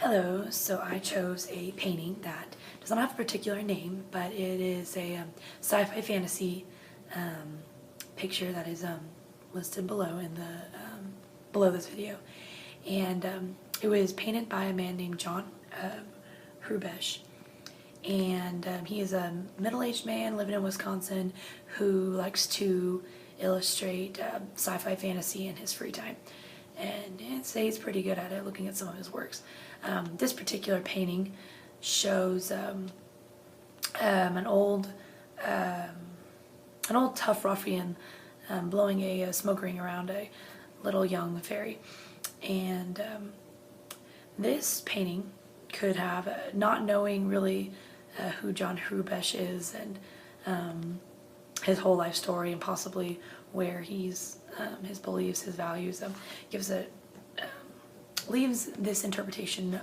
Hello, so I chose a painting that does not have a particular name, but it is a sci-fi fantasy picture that is listed below in the below this video, and it was painted by a man named John Hrubesch, and he is a middle-aged man living in Wisconsin who likes to illustrate sci-fi fantasy in his free time. And I'd say he's pretty good at it, looking at some of his works. This particular painting shows an old tough ruffian blowing a smoke ring around a little young fairy. And this painting could have, not knowing really who John Hrubesch is and his whole life story and possibly where he's his beliefs, his values, leaves this interpretation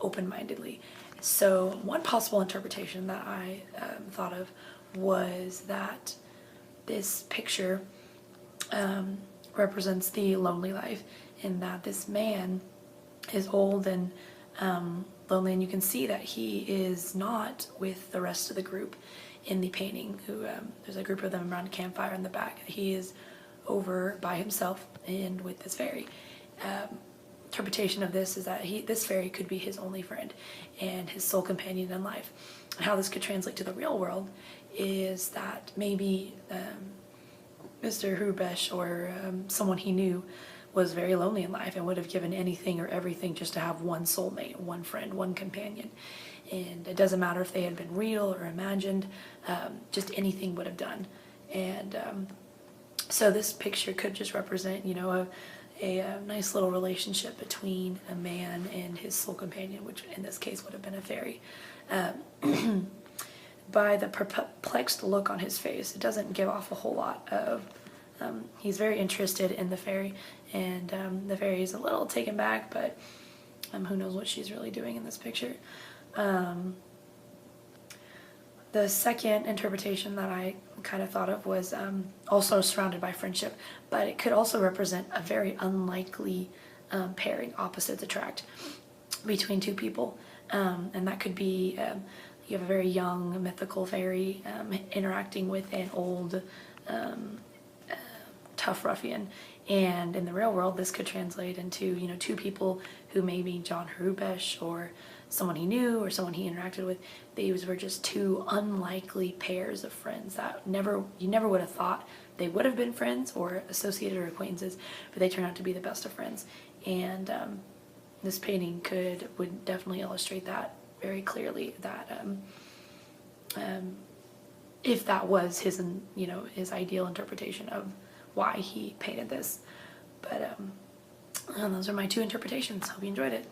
open-mindedly. So one possible interpretation that I thought of was that this picture represents the lonely life, in that this man is old and lonely, and you can see that he is not with the rest of the group in the painting. There's a group of them around a campfire in the back. He is over by himself and with this fairy. Interpretation of this is that this fairy could be his only friend and his sole companion in life. And how this could translate to the real world is that maybe Mr. Hrubesch or someone he knew was very lonely in life and would have given anything or everything just to have one soulmate, one friend, one companion. And it doesn't matter if they had been real or imagined, just anything would have done. And so this picture could just represent, you know, a nice little relationship between a man and his soul companion, which in this case would have been a fairy. By the perplexed look on his face, it doesn't give off a whole lot of, he's very interested in the fairy, and the fairy is a little taken back, but who knows what she's really doing in this picture. The second interpretation that I kind of thought of was also surrounded by friendship, but it could also represent a very unlikely pairing, opposites attract, between two people. And that could be, you have a very young mythical fairy interacting with an old tough ruffian. And in the real world, this could translate into, you know, two people who maybe John Hrubesch or someone he knew or someone he interacted with, these were just two unlikely pairs of friends that you never would have thought they would have been friends or associated or acquaintances, but they turned out to be the best of friends. And this painting would definitely illustrate that very clearly, that if that was his, you know, his ideal interpretation of why he painted this. But those are my two interpretations. Hope you enjoyed it.